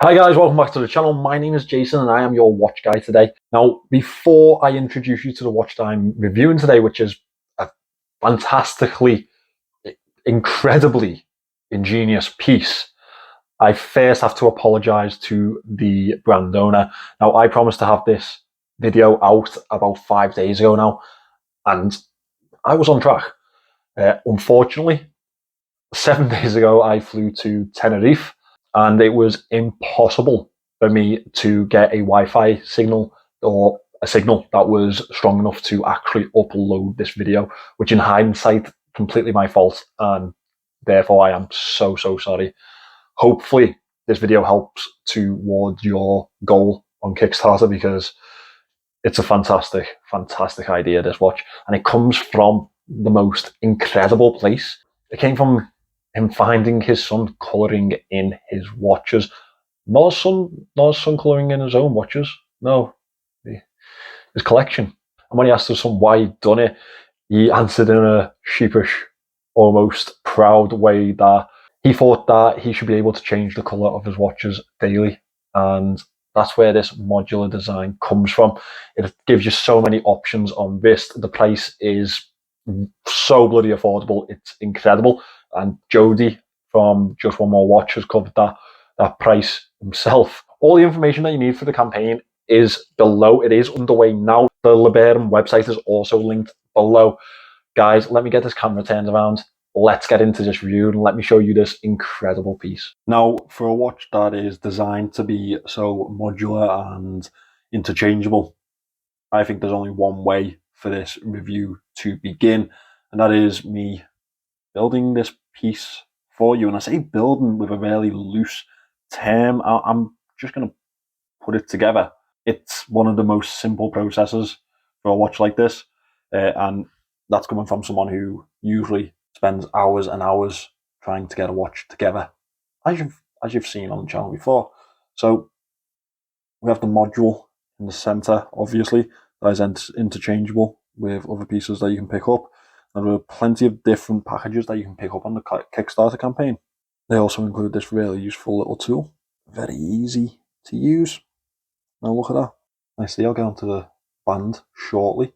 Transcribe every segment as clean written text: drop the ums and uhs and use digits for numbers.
Hi guys, welcome back to the channel. My name is Jason and I am your watch guy today. Now, before I introduce you to the watch that I'm reviewing today, which is a fantastically, incredibly ingenious piece, I first have to apologize to the brand owner. Now, I promised to have this video out about 5 days ago now, and I was on track. Unfortunately, 7 days ago, I flew to Tenerife and it was impossible for me to get a Wi-Fi signal or a signal that was strong enough to actually upload this video, which in hindsight, completely my fault, and therefore I am so sorry. Hopefully this video helps towards your goal on Kickstarter, because it's a fantastic idea, this watch, and it comes from the most incredible place. It came from him finding his son colouring in his watches. Not his son colouring in his own watches. No, his collection. And when he asked his son why he'd done it, he answered in a sheepish, almost proud way that he thought that he should be able to change the colour of his watches daily. And that's where this modular design comes from. It gives you so many options on wrist. The price is so bloody affordable. It's incredible. And Jody from Just One More Watch has covered that price himself. All the information that you need for the campaign is below. It is underway now. The Liberum website is also linked below. Guys, let me get this camera turned around. Let's get into this review and let me show you this incredible piece. Now, for a watch that is designed to be so modular and interchangeable, I think there's only one way for this review to begin, and that is me building this piece for you. And I say building with a really loose term. I'm just going to put it together. It's one of the most simple processes for a watch like this, and that's coming from someone who usually spends hours and hours trying to get a watch together, as you've seen on the channel before. So we have the module in the center, obviously, that is interchangeable with other pieces that you can pick up. And there are plenty of different packages that you can pick up on the Kickstarter campaign. They also include this really useful little tool, very easy to use. Now look at that. Nicely, I'll get onto the band shortly.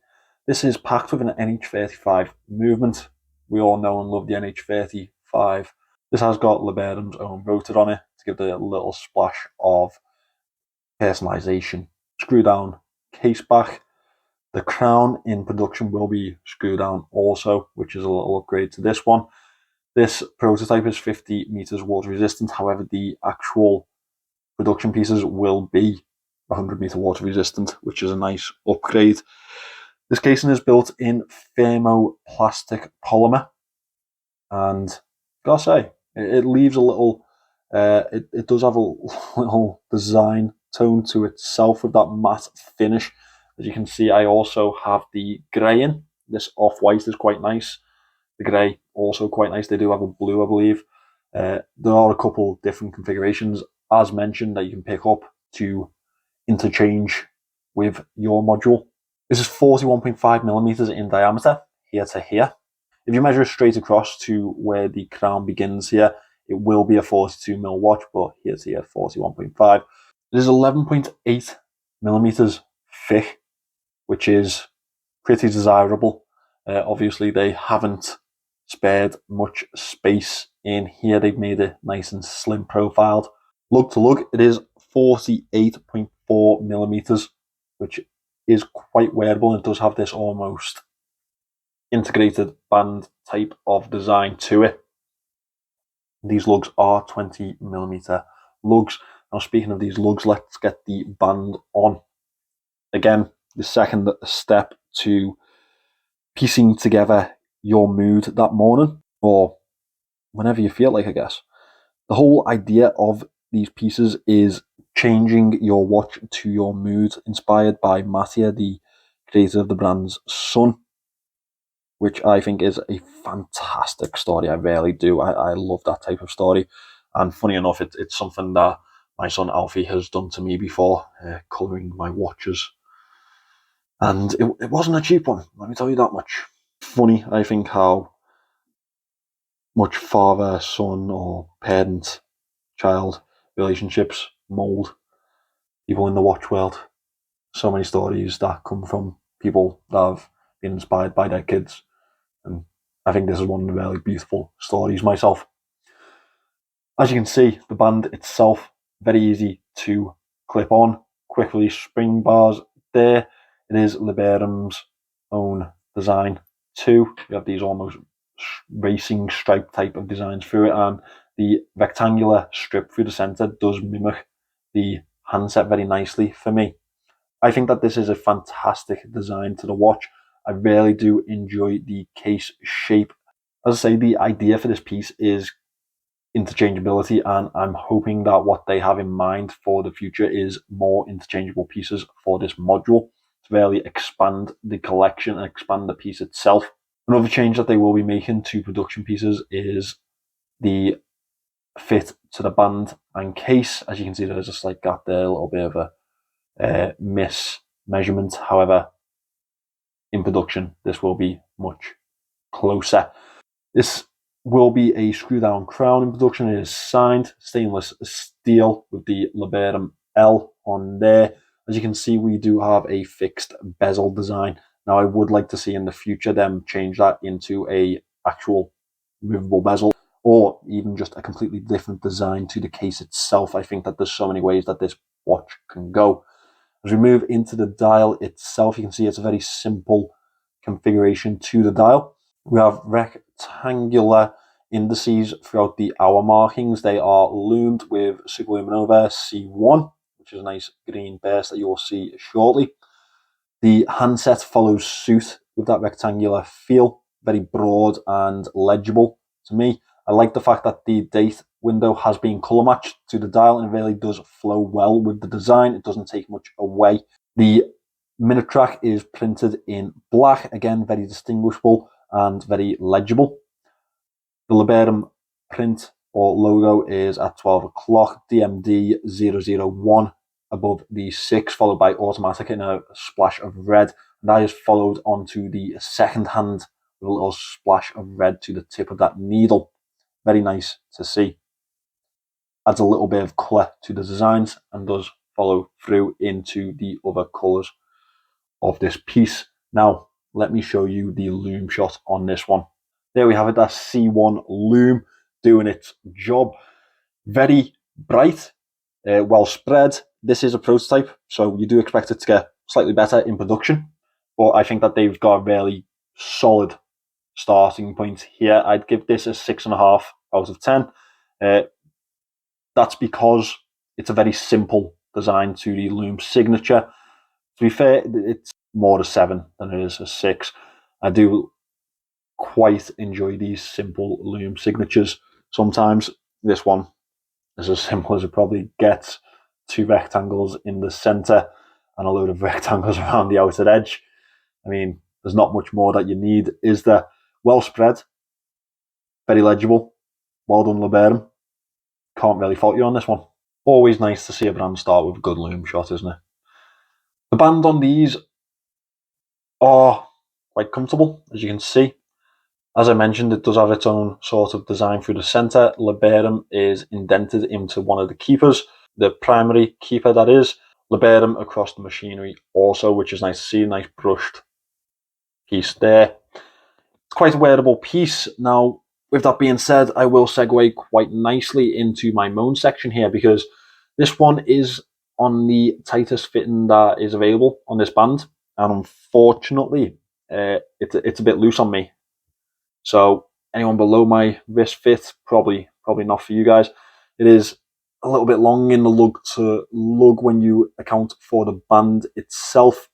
This is packed with an NH35 movement. We all know and love the NH35. This has got Liberum's own rotor on it to give the little splash of personalization. Screw down case back. The crown in production will be screw down also, which is a little upgrade to this one. This prototype is 50 meters water resistant. However, the actual production pieces will be 100 meter water resistant, which is a nice upgrade. This casing is built in thermoplastic polymer, and gotta say, it leaves a little, it does have a little design tone to itself with that matte finish. As you can see, I also have the grey in. This off-white is quite nice. The grey also quite nice. They do have a blue, I believe. There are a couple different configurations, as mentioned, that you can pick up to interchange with your module. This is 41.5 millimeters in diameter, here to here. If you measure straight across to where the crown begins here, it will be a 42 mil watch, but here to here, 41.5. It is 11.8 millimeters thick, which is pretty desirable. Obviously, they haven't spared much space in here. They've made it nice and slim profiled. Lug to lug, it is 48.4 millimeters, which is quite wearable. It does have this almost integrated band type of design to it. These lugs are 20 millimeter lugs. Now, speaking of these lugs, let's get the band on. Again, the second step to piecing together your mood that morning, or whenever you feel like, I guess. The whole idea of these pieces is changing your watch to your mood, inspired by Mattia, the creator of the brand's son, which I think is a fantastic story. I really do. I love that type of story. And funny enough, it's something that my son Alfie has done to me before, colouring my watches. And it wasn't a cheap one, let me tell you that much. Funny, I think, how much father, son, or parent, child relationships mould people in the watch world. So many stories that come from people that have been inspired by their kids, and I think this is one of the really beautiful stories myself. As you can see, the band itself, very easy to clip on, quick release spring bars there. It is Liberum's own design too. You have these almost racing stripe type of designs through it, and the rectangular strip through the centre does mimic the handset very nicely for me. I think that this is a fantastic design to the watch. I really do enjoy the case shape. As I say, the idea for this piece is interchangeability, and I'm hoping that what they have in mind for the future is more interchangeable pieces for this module to really expand the collection and expand the piece itself. Another change that they will be making to production pieces is the fit to the band and case. As you can see, there's a slight gap there, a little bit of a mismeasurement. However, in production, this will be much closer. This will be a screw down crown in production. It is signed stainless steel with the Liberum L on there. As you can see, we do have a fixed bezel design. Now, I would like to see in the future them change that into a actual movable bezel, or even just a completely different design to the case itself. I think that there's so many ways that this watch can go. As we move into the dial itself, you can see it's a very simple configuration to the dial. We have rectangular indices throughout the hour markings. They are loomed with Superluminova C1, which is a nice green burst that you will see shortly. The handset follows suit with that rectangular feel, very broad and legible to me. I like the fact that the date window has been colour matched to the dial, and it really does flow well with the design. It doesn't take much away. The minute track is printed in black, again, very distinguishable and very legible. The Liberum print or logo is at 12 o'clock, DMD 001 above the 6, followed by automatic in a splash of red. And that is followed onto the second hand with a little splash of red to the tip of that needle. Very nice to see. Adds a little bit of colour to the designs and does follow through into the other colours of this piece. Now, let me show you the loom shot on this one. There we have it, that C1 loom doing its job. Very bright, well spread. This is a prototype, so you do expect it to get slightly better in production, but I think that they've got a really solid starting point here. I'd give this a 6.5 out of 10. That's because it's a very simple design to the Loom signature. To be fair, it's more a 7 than it is a 6. I do quite enjoy these simple Loom signatures. Sometimes this one is as simple as it probably gets. 2 rectangles in the center and a load of rectangles around the outer edge. I mean, there's not much more that you need, is there? Well spread, very legible. Well done, Liberum. Can't really fault you on this one. Always nice to see a brand start with a good loom shot, isn't it? The band on these are quite comfortable, as you can see. As I mentioned, it does have its own sort of design through the center. Liberum is indented into one of the keepers, the primary keeper that is. Liberum across the machinery also, which is nice to see, a nice brushed piece there. It's quite a wearable piece. Now, with that being said, I will segue quite nicely into my moan section here, because this one is on the tightest fitting that is available on this band, and unfortunately, it's a bit loose on me. So anyone below my wrist fit, probably not for you guys. It is a little bit long in the lug to lug when you account for the band itself.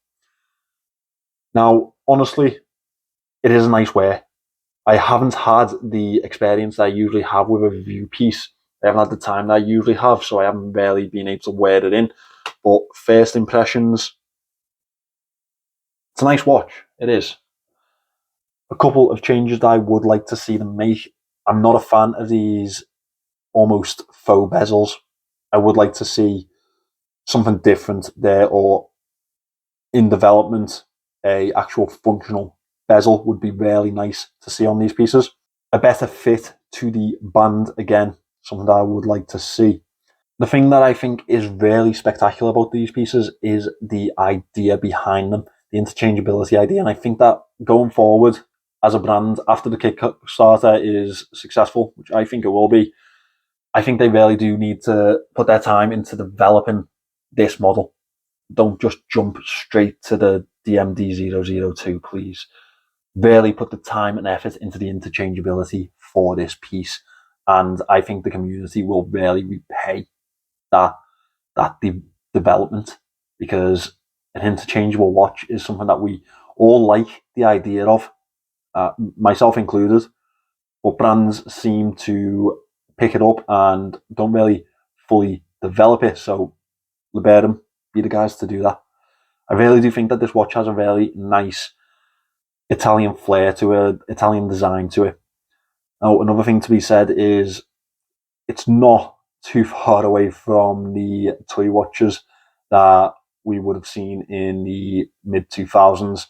Now, honestly, it is a nice wear. I haven't had the experience that I usually have with a review piece. I haven't had the time that I usually have, so I haven't really been able to wear it in. But first impressions, it's a nice watch. It is. A couple of changes that I would like to see them make. I'm not a fan of these almost faux bezels. I would like to see something different there, or in development, a actual functional bezel would be really nice to see on these pieces. A better fit to the band, again, something that I would like to see. The thing that I think is really spectacular about these pieces is the idea behind them, the interchangeability idea. And I think that going forward as a brand, after the Kickstarter is successful, which I think it will be, I think they really do need to put their time into developing this model. Don't just jump straight to the DMD 002, please. Really put the time and effort into the interchangeability for this piece. And I think the community will really repay that development, because an interchangeable watch is something that we all like the idea of, myself included, but brands seem to pick it up and don't really fully develop it. So Liberum, be the guys to do that. I really do think that this watch has a really nice Italian flair to it, Italian design to it. Now, another thing to be said is it's not too far away from the toy watches that we would have seen in the mid 2000s.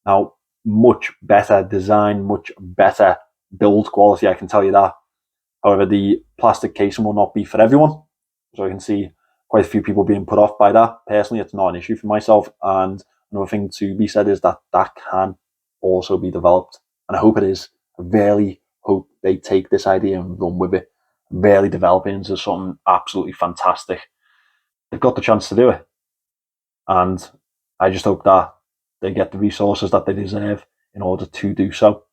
Now, much better design, much better build quality, I can tell you that. However, the plastic casing will not be for everyone. So I can see quite a few people being put off by that. Personally, it's not an issue for myself. And another thing to be said is that that can also be developed. And I hope it is. I really hope they take this idea and run with it, really develop it into something absolutely fantastic. They've got the chance to do it. And I just hope that they get the resources that they deserve in order to do so.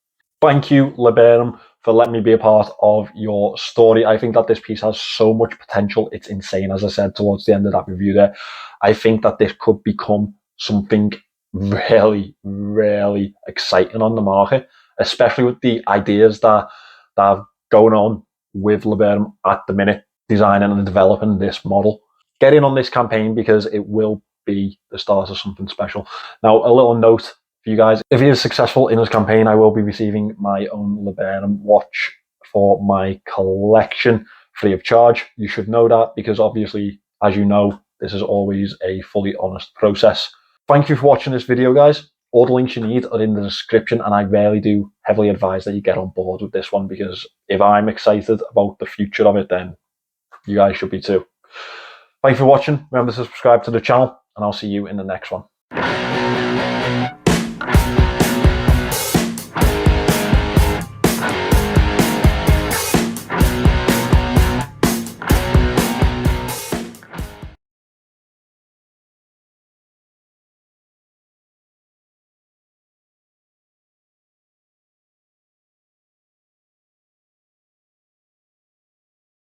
Thank you, Liberum, for letting me be a part of your story. I think that this piece has so much potential. It's insane, as I said towards the end of that review there. I think that this could become something really, really exciting on the market, especially with the ideas that are going on with Liberum at the minute, designing and developing this model. Get in on this campaign because it will be the start of something special. Now, a little note for you guys. If he is successful in his campaign, I will be receiving my own Liberum watch for my collection free of charge. You should know that because obviously, as you know, this is always a fully honest process. Thank you for watching this video, guys. All the links you need are in the description, and I really do heavily advise that you get on board with this one, because if I'm excited about the future of it, then you guys should be too. Thank you for watching. Remember to subscribe to the channel, and I'll see you in the next one.